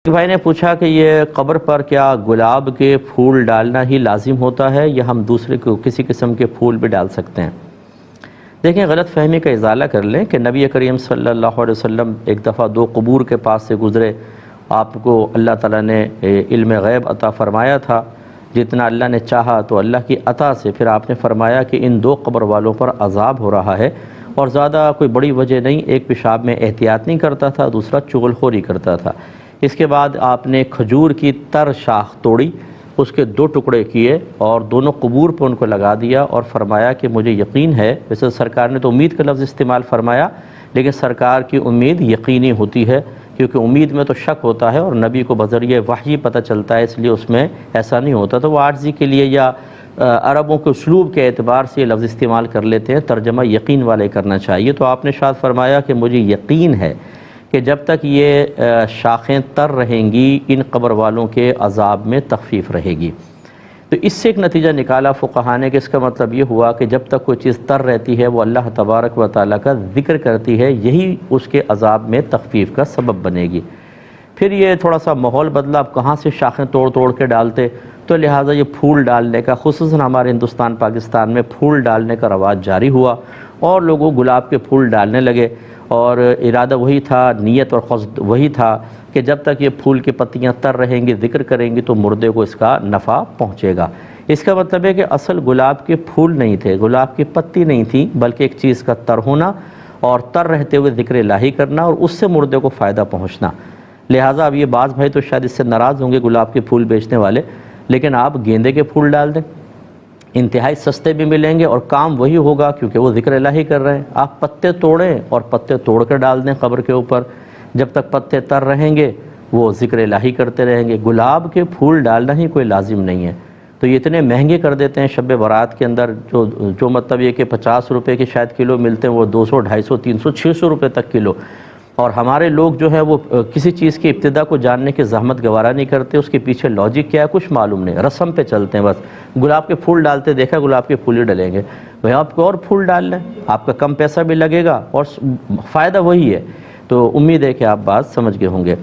بھائی نے پوچھا کہ یہ قبر پر کیا گلاب کے پھول ڈالنا ہی لازم ہوتا ہے یا ہم دوسرے کو کسی قسم کے پھول بھی ڈال سکتے ہیں؟ دیکھیں، غلط فہمی کا ازالہ کر لیں کہ نبی کریم صلی اللہ علیہ وسلم ایک دفعہ دو قبور کے پاس سے گزرے. آپ کو اللہ تعالیٰ نے علم غیب عطا فرمایا تھا، جتنا اللہ نے چاہا تو اللہ کی عطا سے پھر آپ نے فرمایا کہ ان دو قبر والوں پر عذاب ہو رہا ہے، اور زیادہ کوئی بڑی وجہ نہیں، ایک پیشاب میں احتیاط نہیں کرتا تھا، دوسرا چغل خوری کرتا تھا. اس کے بعد آپ نے کھجور کی تر شاخ توڑی، اس کے دو ٹکڑے کیے اور دونوں قبور پہ ان کو لگا دیا اور فرمایا کہ مجھے یقین ہے. ویسے سرکار نے تو امید کا لفظ استعمال فرمایا، لیکن سرکار کی امید یقینی ہوتی ہے، کیونکہ امید میں تو شک ہوتا ہے اور نبی کو بذریعہ وحی پتہ چلتا ہے، اس لیے اس میں ایسا نہیں ہوتا. تو وہ عاجزی کے لیے یا عربوں کے اسلوب کے اعتبار سے یہ لفظ استعمال کر لیتے ہیں، ترجمہ یقین والے کرنا چاہیے. تو آپ نے شاید فرمایا کہ مجھے یقین ہے کہ جب تک یہ شاخیں تر رہیں گی ان قبر والوں کے عذاب میں تخفیف رہے گی. تو اس سے ایک نتیجہ نکالا فقہا نے کہ اس کا مطلب یہ ہوا کہ جب تک کوئی چیز تر رہتی ہے وہ اللہ تبارک و تعالیٰ کا ذکر کرتی ہے، یہی اس کے عذاب میں تخفیف کا سبب بنے گی. پھر یہ تھوڑا سا ماحول بدلا، اب کہاں سے شاخیں توڑ توڑ کے ڈالتے، تو لہٰذا یہ پھول ڈالنے کا، خصوصاً ہمارے ہندوستان پاکستان میں پھول ڈالنے کا رواج جاری ہوا اور لوگوں گلاب کے پھول ڈالنے لگے. اور ارادہ وہی تھا، نیت اور قصد وہی تھا کہ جب تک یہ پھول کی پتیاں تر رہیں گی، ذکر کریں گی، تو مردے کو اس کا نفع پہنچے گا. اس کا مطلب ہے کہ اصل گلاب کے پھول نہیں تھے، گلاب کی پتی نہیں تھی، بلکہ ایک چیز کا تر ہونا اور تر رہتے ہوئے ذکر الہی کرنا اور اس سے مردے کو فائدہ پہنچنا. لہٰذا اب یہ بعض بھائی تو شاید اس سے ناراض ہوں گے، گلاب کے پھول بیچنے والے، لیکن آپ گیندے کے پھول ڈال دیں، انتہائی سستے بھی ملیں گے اور کام وہی ہوگا، کیونکہ وہ ذکر الہی کر رہے ہیں. آپ پتے توڑیں اور پتے توڑ کر ڈال دیں قبر کے اوپر، جب تک پتے تر رہیں گے وہ ذکر الہی کرتے رہیں گے. گلاب کے پھول ڈالنا ہی کوئی لازم نہیں ہے. تو یہ اتنے مہنگے کر دیتے ہیں شب برات کے اندر، جو مطلب یہ کہ 50 روپے کے شاید کلو ملتے ہیں، وہ 200 250 300 600 روپے تک کلو. اور ہمارے لوگ جو ہے وہ کسی چیز کی ابتدا کو جاننے کی زحمت گوارا نہیں کرتے، اس کے پیچھے لاجک کیا ہے کچھ معلوم نہیں، رسم پہ چلتے ہیں. بس گلاب کے پھول ڈالتے دیکھا، گلاب کے پھول ہی ڈلیں گے. بھئی آپ کو اور پھول ڈال لیں، آپ کا کم پیسہ بھی لگے گا اور فائدہ وہی ہے. تو امید ہے کہ آپ بات سمجھ گئے ہوں گے.